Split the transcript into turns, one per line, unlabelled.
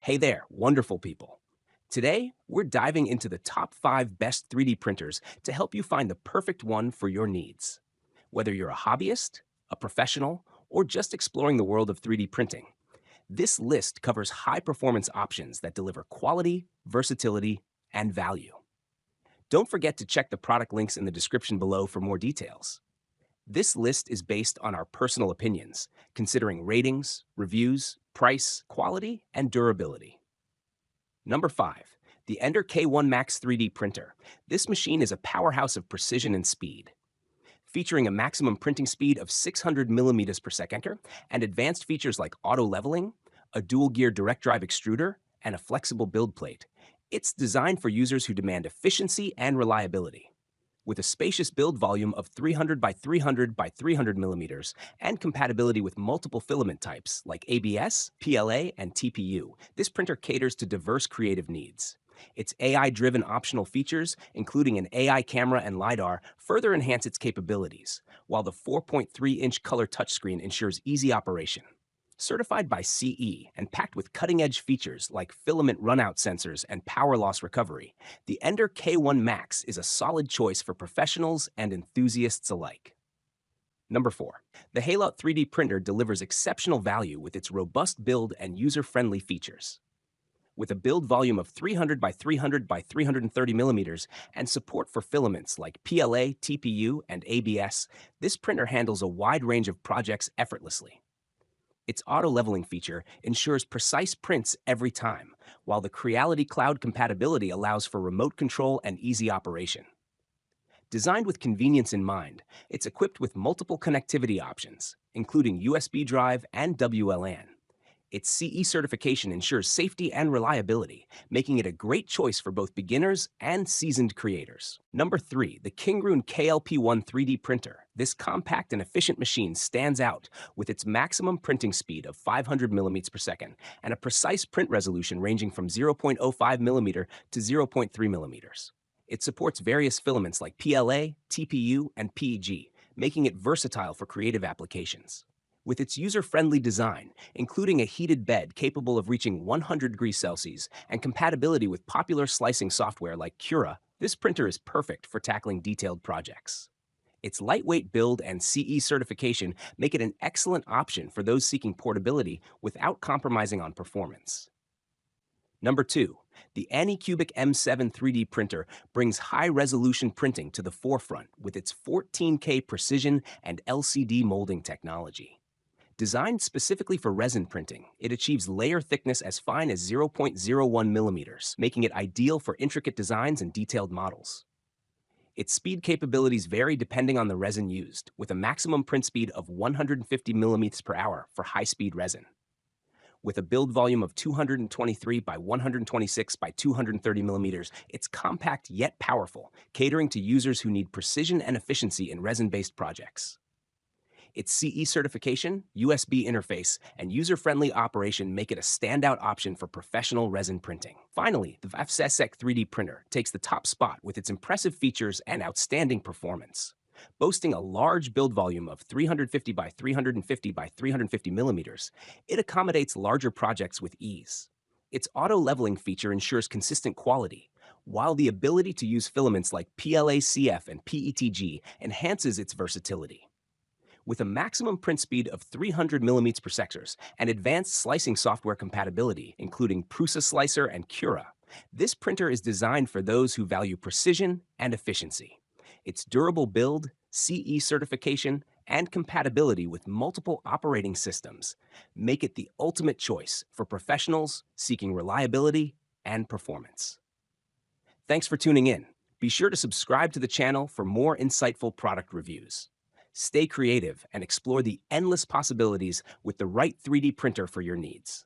Hey there, wonderful people. Today, we're diving into the top 5 best 3D printers to help you find the perfect one for your needs. Whether you're a hobbyist, a professional, or just exploring the world of 3D printing, this list covers high performance options that deliver quality, versatility, and value. Don't forget to check the product links in the description below for more details. This list is based on our personal opinions, considering ratings, reviews, price, quality, and durability. Number 5, the Ender K1 Max 3D printer. This machine is a powerhouse of precision and speed. Featuring a maximum printing speed of 600 millimeters per second and advanced features like auto leveling, a dual gear direct drive extruder, and a flexible build plate. It's designed for users who demand efficiency and reliability. With a spacious build volume of 300 by 300 by 300 millimeters and compatibility with multiple filament types like ABS, PLA, and TPU, this printer caters to diverse creative needs. Its AI-driven optional features, including an AI camera and LiDAR, further enhance its capabilities, while the 4.3-inch color touchscreen ensures easy operation. Certified by CE and packed with cutting-edge features like filament runout sensors and power loss recovery, the Ender K1 Max is a solid choice for professionals and enthusiasts alike. Number 4. The Halot 3D printer delivers exceptional value with its robust build and user-friendly features. With a build volume of 300 by 300 by 330 millimeters and support for filaments like PLA, TPU, and ABS, this printer handles a wide range of projects effortlessly. Its auto-leveling feature ensures precise prints every time, while the Creality Cloud compatibility allows for remote control and easy operation. Designed with convenience in mind, it's equipped with multiple connectivity options, including USB drive and WLAN. Its CE certification ensures safety and reliability, making it a great choice for both beginners and seasoned creators. Number 3, the Kingrun KLP1 3D printer. This compact and efficient machine stands out with its maximum printing speed of 500 millimeters per second and a precise print resolution ranging from 0.05 millimeter to 0.3 millimeters. It supports various filaments like PLA, TPU, and PEG, making it versatile for creative applications. With its user-friendly design, including a heated bed capable of reaching 100 degrees Celsius and compatibility with popular slicing software like Cura, this printer is perfect for tackling detailed projects. Its lightweight build and CE certification make it an excellent option for those seeking portability without compromising on performance. Number 2, the ANYCUBIC M7 3D printer brings high-resolution printing to the forefront with its 14K precision and LCD molding technology. Designed specifically for resin printing, it achieves layer thickness as fine as 0.01 millimeters, making it ideal for intricate designs and detailed models. Its speed capabilities vary depending on the resin used, with a maximum print speed of 150 millimeters per hour for high-speed resin. With a build volume of 223 by 126 by 230 millimeters, it's compact yet powerful, catering to users who need precision and efficiency in resin-based projects. Its CE certification, USB interface, and user-friendly operation make it a standout option for professional resin printing. Finally, the FYSETC 3D printer takes the top spot with its impressive features and outstanding performance. Boasting a large build volume of 350 by 350 by 350 millimeters, it accommodates larger projects with ease. Its auto-leveling feature ensures consistent quality, while the ability to use filaments like PLA-CF and PETG enhances its versatility. With a maximum print speed of 300 millimeters per second and advanced slicing software compatibility, including Prusa Slicer and Cura, this printer is designed for those who value precision and efficiency. Its durable build, CE certification, and compatibility with multiple operating systems make it the ultimate choice for professionals seeking reliability and performance. Thanks for tuning in. Be sure to subscribe to the channel for more insightful product reviews. Stay creative and explore the endless possibilities with the right 3D printer for your needs.